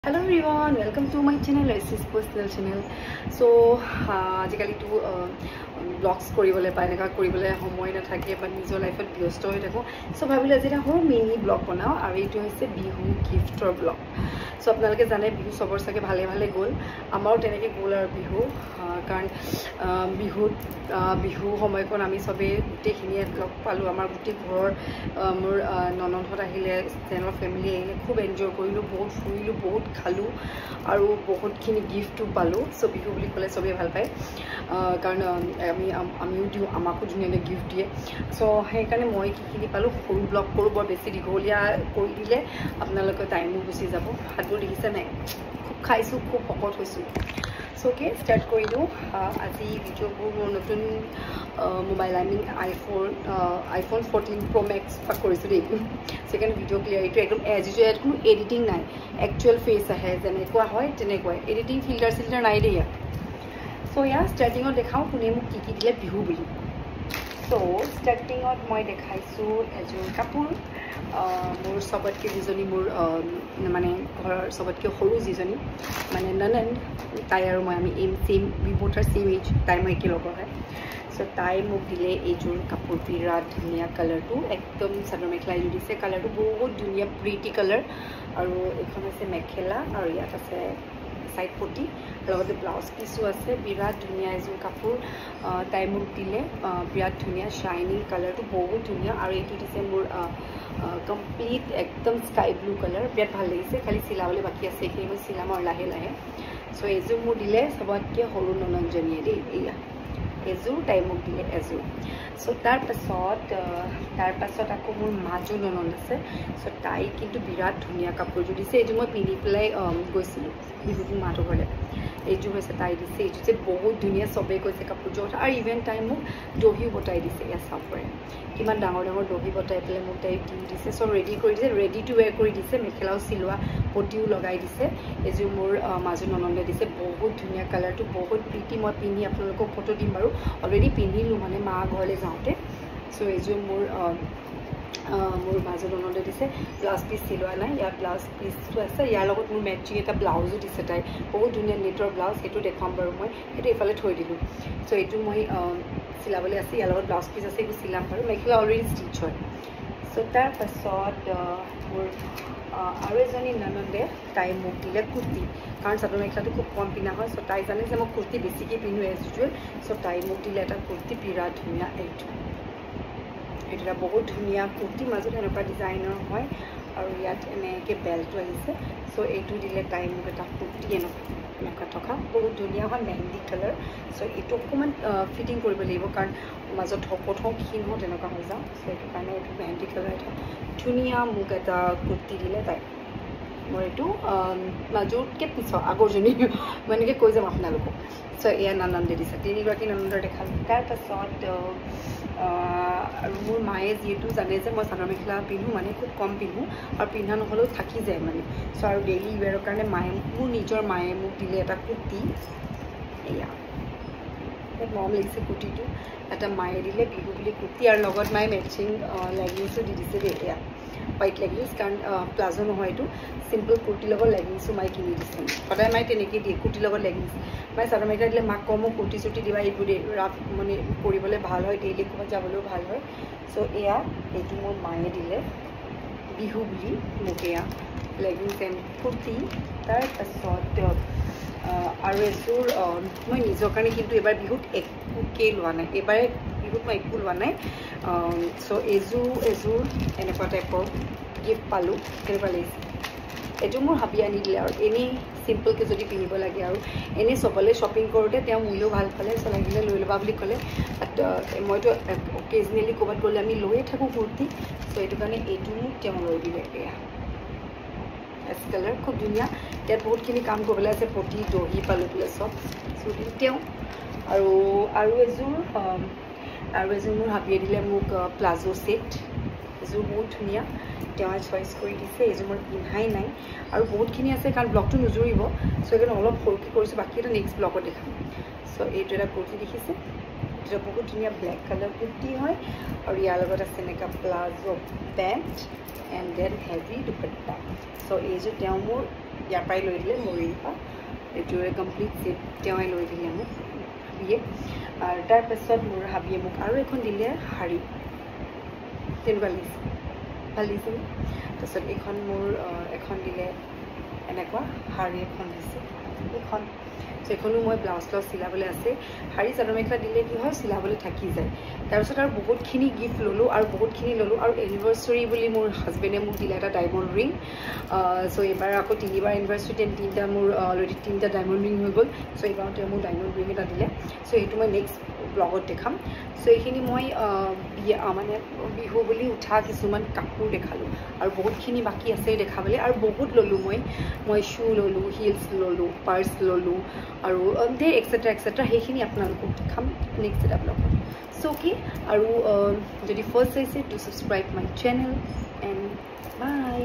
Hello everyone, welcome to my channel. This is personal channel. So আজিকালি তো blogs কৰিবলৈ পাই এনেকা কৰিবলৈ সময় নাথাকে বা নিজৰ লাইফত ব্যস্ত হৈ থাকো সো ভাবিলে যে এটা সৰু মিনি ব্লগ বনাও আৰু এইটো হৈছে বিহু গিফটৰ ব্লগ সো আপোনালোকে জানে বিহু সবৰ সাকে ভালে ভালে গ'ল আমাৰো তেনেকৈ গ'ল আৰু বিহু কাৰণ বিহু সময়কণ আমি সবে গোটেইখিনিয়ে লগ পালোঁ আমাৰ গোটেই ঘৰৰ মোৰ ননদহঁত আহিলে তেওঁলোকৰ ফেমিলি আহিলে খুব এনজয় কৰিলোঁ বহুত ফুৰিলোঁ বহুত খালোঁ আৰু বহুতখিনি গিফ্টটো পালোঁ সো বিহু বুলি ক'লে সবেই ভাল পায় কাৰণ আমিও দিওঁ আমাকো ধুনীয়া গিফ্ট দিয়ে সো সেইকাৰণে মই কিখিনি পালোঁ সৰু ব্লগ কৰোঁ বৰ বেছি দীঘলীয়া কৰি দিলে আপোনালোকৰ টাইমো গুচি যাব হাতবোৰ দেখিছে নাই খুব খাইছোঁ খুব শকত হৈছোঁ সো অ'কে ষ্টাৰ্ট কৰি দিওঁ আজি ভিডিঅ'বোৰ মোৰ নতুন মোবাইল আইফোন 14 Pro Max পাক কৰিছোঁ দেই সেইকাৰণে ভিডিঅ' ক্লিয়াৰিটি একদম এজ ইউজুৱেল কোনো এডিটিং নাই একচুৱেল ফেচ আহে যেনেকুৱা হয় তেনেকুৱাই এডিটিং ফিল্টাৰ নাই দেই ইয়াত সো ইয়াৰ ষ্টাৰ্টিঙত দেখাওঁ কোনে মোক কি কি দিলে বিহু বুলি সো ষ্টাৰ্টিঙত মই দেখাইছোঁ এযোৰ কাপোৰ মোৰ সবতকৈ যিজনী মোৰ মানে ঘৰৰ সবতকৈ সৰু যিজনী মানে ননন তাই আৰু মই আমি চেম উই বোথ আৰ চেম এজ তাই মই একেলগৰ হয় সো তাই মোক দিলে এইযোৰ কাপোৰ বিৰাট ধুনীয়া কালাৰটো একদম চাদৰ মেখেলা এযোৰ দিছে কালাৰটো বহুত ধুনীয়া প্ৰিটি কালাৰ আৰু এইখন আছে মেখেলা আৰু ইয়াত আছে সাইড পটি লগতে ব্লাউজ পিছো আছে বিৰাট ধুনীয়া এযোৰ কাপোৰ তাই মোক দিলে বিৰাট ধুনীয়া শাইনিং কালাৰটো বহুত ধুনীয়া আৰু এইটো দিছে মোৰ কমপ্লিট একদম স্কাই ব্লু কালাৰ বিৰাট ভাল লাগিছে খালি চিলাবলৈ বাকী আছে এইখিনি মই চিলাম আৰু লাহে লাহে সো এইযোৰ মোৰ দিলে সবতকৈ সৰু নননজনীয়ে দেই এয়া এযোৰ তাই মোক দিলে এযোৰ সো তাৰ পাছত আকৌ মোৰ মাজু ননন আছে সো তাই কিন্তু বিৰাট ধুনীয়া কাপোৰযোৰ দিছে এইযোৰ মই পিন্ধি পেলাই গৈছিলোঁ বিহুত মাহঁতৰ ঘৰলৈ এইযোৰ হৈছে তাই দিছে এইযোৰ যে বহুত ধুনীয়া চবেই কৈছে কাপোৰযোৰ কথা আৰু ইভেন তাই মোক দহি বটাই দিছে এয়া চাব পাৰে কিমান ডাঙৰ ডাঙৰ দহি বটাই পেলাই মোক তাই দি দিছে সব ৰেডি কৰি দিছে ৰেডি টু ৱেৰ কৰি দিছে মেখেলাও চিলোৱা পটিও লগাই দিছে এইযোৰ মোৰ মাজু ননন্দে দিছে বহুত ধুনীয়া কালাৰটো বহুত প্ৰিটি মই পিন্ধি আপোনালোকক ফটো দিম বাৰু অলৰেডি পিন্ধিলোঁ মানে মা ঘৰলৈ যাওঁতে সো এইযোৰ মোৰ মাজু ননন্দে দিছে ব্লাউজ পিচ চিলোৱা নাই ইয়াৰ ব্লাউজ পিচটো আছে ইয়াৰ লগত মোৰ মেচিং এটা ব্লাউজো দিছে তাই বহুত ধুনীয়া নেটৰ ব্লাউজ সেইটো দেখুৱাম বাৰু মই সেইটো এইফালে থৈ দিলোঁ সো এইটো মই চিলাবলৈ আছে ইয়াৰ লগত ব্লাউজ পিচ আছে এইটো চিলাম বাৰু মেখেলা অলৰেডি ষ্টিচ হয় সো তাৰ পাছত মোৰ আৰু এজনী ননন্দে তাই মোক দিলে কুৰ্তি কাৰণ চাদৰ মেখেলাটো খুব কম পিন্ধা হয় সো তাই জানে যে মই কুৰ্তি বেছিকৈ পিন্ধোঁ এজ ইউজুৱেল সো তাই মোক দিলে এটা কুৰ্তি বিৰাট ধুনীয়া এইটো এটা বহুত ধুনীয়া কুৰ্তি মাজত এনেকুৱা ডিজাইনৰ হয় আৰু ইয়াত এনেকৈ বেল্টটো আহিছে সো এইটো দিলে তাই মোক এটা কুৰ্তি এনেকুৱা থকা বহুত ধুনীয়া হয় মেহেন্দি কালাৰ সো এইটো অকণমান ফিটিং কৰিব লাগিব কাৰণ মাজত শকত হওঁ ক্ষীণ হওঁ তেনেকুৱা হৈ যাওঁ সো সেইটো কাৰণে এইটো মেহেন্দি কালাৰ এটা ধুনীয়া মোক এটা কুৰ্তি দিলে তাই মোৰ এইটো মাজতকৈ পিছৰ আগৰজনী মই এনেকৈ কৈ যাম আপোনালোকক সো এয়া ননন্দে দিছে তিনিগৰাকী ননন্দৰ দেখালোঁ তাৰপাছত আৰু মোৰ মায়ে যিহেতু জানে যে মই চাদৰ মেখেলা পিন্ধোঁ মানে খুব কম পিন্ধোঁ আৰু পিন্ধা নহ'লেও থাকি যায় মানে সো আৰু ডেইলি ৱেৰৰ কাৰণে মোৰ নিজৰ মায়ে মোক দিলে এটা কুৰ্তি এয়া খুব মৰম লাগিছে কুৰ্তিটো এটা মায়ে দিলে বিহু বুলি কুৰ্তি আৰু লগত মায়ে মেচিং লেগিংছো দি দিছে দেই এয়া হোৱাইট লেগিংছ কাৰণ প্লাজো নহয় এইটো চিম্পল কুৰ্তিৰ লগত লেগিংছো মায়ে কিনি দিছে সদায় মায়ে তেনেকৈ দিয়ে কুৰ্তিৰ লগত লেগিংছ মায়ে চাদৰ মেখেলা দিলে মাক কওঁ মোক কুৰ্তি চুৰ্তি দিবা এইবোৰ ৰাফ মানে কৰিবলৈ ভাল হয় ডেইলি ক'ৰবাত যাবলৈও ভাল হয় সো এয়া এইটো মোৰ মায়ে দিলে বিহু বুলি মোক এয়া লেগিংছ এণ্ড কুৰ্তি তাৰপাছত আৰু এযোৰ মই নিজৰ কাৰণে কিন্তু এইবাৰ বিহুত একোকেই লোৱা নাই এইবাৰে বিহুত মই একো লোৱা নাই সো এযোৰ এনেকুৱা টাইপৰ গিফ্ট পালোঁ কেনেকুৱা লাগিছে এইটো মোৰ হাবি আনি দিলে আৰু এনেই চিম্পলকৈ যদি পিন্ধিব লাগে আৰু এনেই চবলৈ শ্বপিং কৰোঁতে তেওঁ মোলৈও ভাল পালে চ লাগিলে লৈ ল'বা বুলি ক'লে বাট মইতো অকেজনেলি ক'ৰবাত গ'লে আমি লৈয়ে থাকোঁ কুৰ্তি চ' এইটো কাৰণে এইটো মোক তেওঁ লৈ দিলে এয়া এছ কালাৰ খুব ধুনীয়া ইয়াত বহুতখিনি কাম কৰিবলৈ আছে পটি দহি পালোঁ বোলে চব চ' তেওঁ আৰু এযোৰ মোৰ হাবিয়ে দিলে মোক প্লাজো ছেট এযোৰ বহুত ধুনীয়া তেওঁ চইচ কৰি দিছে এইযোৰ মই পিন্ধাই নাই আৰু বহুতখিনি আছে কাৰণ ব্লগটো নুজুৰিব চ' সেইকাৰণে অলপ সৰুকৈ কৰিছোঁ বাকী এটা নেক্সট ব্লগত দেখাম চ' এইটো এটা কুৰ্তি দেখিছে এইটো বহুত ধুনীয়া ব্লেক কালাৰ কুৰ্তি হয় আৰু ইয়াৰ লগত আছে এনেকুৱা palazzo pant and then heavy dupatta চ' এইযোৰ তেওঁ মোৰ ইয়াৰ পৰাই লৈ দিলে মৰিৰ পৰা এইটোৰে কমপ্লিট ছেট তেওঁৱে লৈ দিলে মোক হাবিয়ে আৰু তাৰপাছত মোৰ হাবিয়ে মোক আৰু এখন দিলে শাৰী তেনেকুৱা লাগিছে ভাল লাগিছে তাৰপিছত এইখন মোৰ এখন দিলে এনেকুৱা শাৰী এখন দিছে এইখন সেইখনো মই ব্লাউজ চিলাবলৈ আছে শাৰী চাদৰ মেখেলা দিলে কি হয় চিলাবলৈ থাকি যায় তাৰপিছত আৰু বহুতখিনি গিফ্ট ল'লোঁ আৰু বহুতখিনি ল'লোঁ আৰু এনিভাৰ্চাৰী বুলি মোৰ হাজবেণ্ডে মোক দিলে এটা ডায়মণ্ড ৰিং চ' এইবাৰ আকৌ 3বাৰ এনিভাৰ্চাৰী 3টা মোৰ অলৰেডি 3টা ডায়মণ্ড ৰিং হৈ গ'ল চ' এইবাৰ তেওঁ মোক ডায়মণ্ড ৰিং এটা দিলে চ' সেইটো মই নেক্সট ব্লগত দেখাম চ' এইখিনি মই মানে বিহু বুলি উঠা কিছুমান কাপোৰ দেখালোঁ আৰু বহুতখিনি বাকী আছে দেখাবলৈ আৰু বহুত ল'লোঁ মই শ্বু ল'লোঁ হিলছ ল'লোঁ পাৰ্চ ল'লোঁ আৰু ধেৰ এক্সেট্ৰা সেইখিনি আপোনালোকক দেখাম নেক্সট এটা ব্লগত চ' কি আৰু যদি ফাৰ্ষ্ট চাইছে to subscribe my channel and by